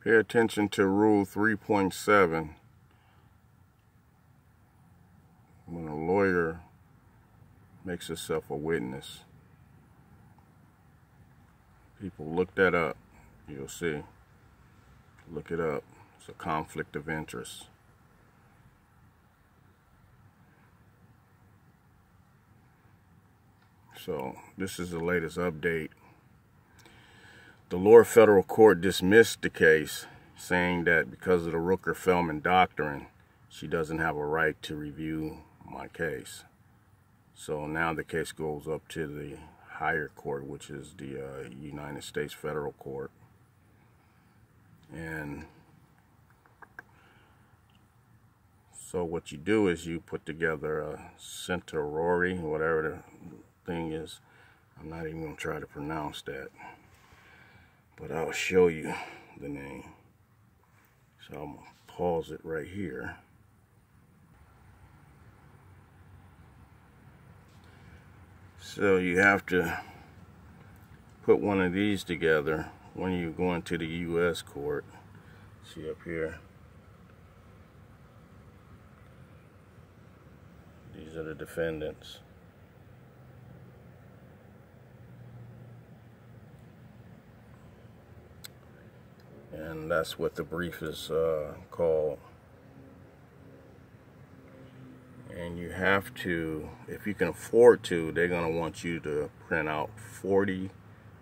Pay attention to Rule 3.7. When a lawyer makes himself a witness. People, look that up. You'll see. Look it up. It's a conflict of interest. So, this is the latest update. The lower federal court dismissed the case, saying that because of the Rooker-Feldman doctrine, she doesn't have a right to review my case. So now the case goes up to the higher court, which is the United States Federal Court. And so what you do is you put together a Certiorari, whatever the thing is. I'm not even going to try to pronounce that, but I'll show you the name. So I'm going to pause it right here. So you have to put one of these together when you go into the U.S. court. See up here. These are the defendants. And that's what the brief is called. And you have to, if you can afford to, they're going to want you to print out 40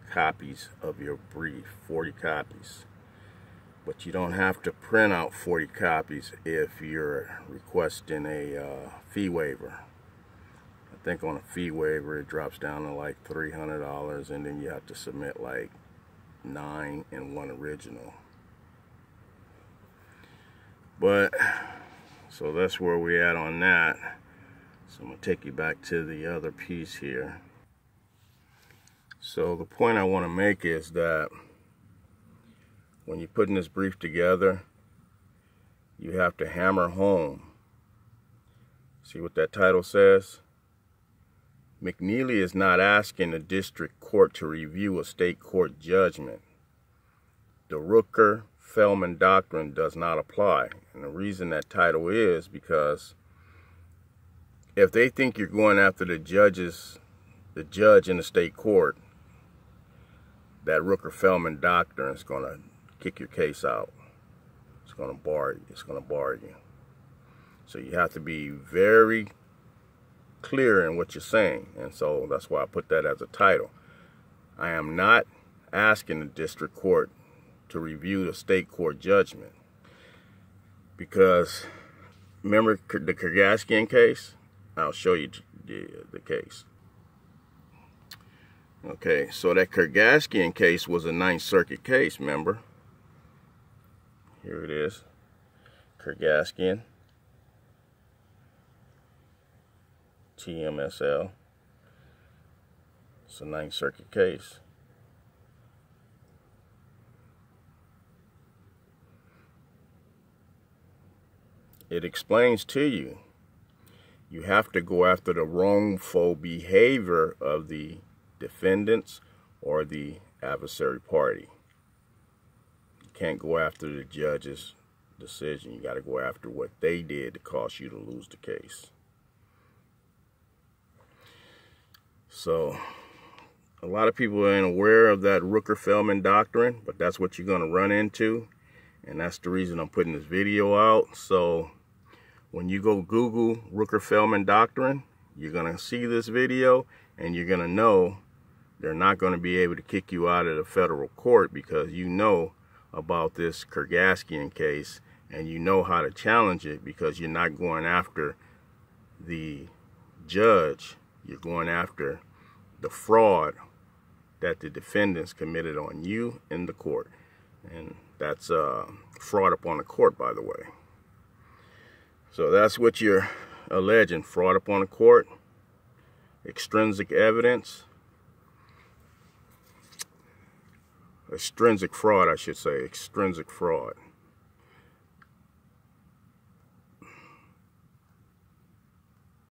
copies of your brief, 40 copies. But you don't have to print out 40 copies if you're requesting a fee waiver. I think on a fee waiver it drops down to like $300, and then you have to submit like 9 and 1 original. But so that's where we're at on that. So I'm going to take you back to the other piece here. So the point I want to make is that when you're putting this brief together, you have to hammer home. See what that title says? McNeely is not asking the district court to review a state court judgment. The Rooker-Feldman doctrine does not apply. And the reason that title is because if they think you're going after the judge in the state court, that Rooker-Feldman doctrine is going to kick your case out. It's going to bar you. It's going to bar you. So you have to be very clear in what you're saying. And so that's why I put that as a title. I am not asking the district court to review the state court judgment. Because remember the Kurgaskian case? I'll show you the case. Okay, so that Kurgaskian case was a 9th Circuit case, remember? Here it is. Kurgaskian. TMSL. It's a 9th Circuit case. It explains to you, you have to go after the wrongful behavior of the defendants or the adversary party. You can't go after the judge's decision. You got to go after what they did to cause you to lose the case. So a lot of people ain't aware of that Rooker-Feldman doctrine, but that's what you're going to run into. And that's the reason I'm putting this video out. So when you go Google Rooker-Feldman doctrine, you're going to see this video and you're going to know they're not going to be able to kick you out of the federal court because you know about this Kurgaskian case and you know how to challenge it because you're not going after the judge. You're going after the fraud that the defendants committed on you in the court. And that's fraud upon the court, by the way. So that's what you're alleging, fraud upon the court, extrinsic evidence, extrinsic fraud, I should say, extrinsic fraud.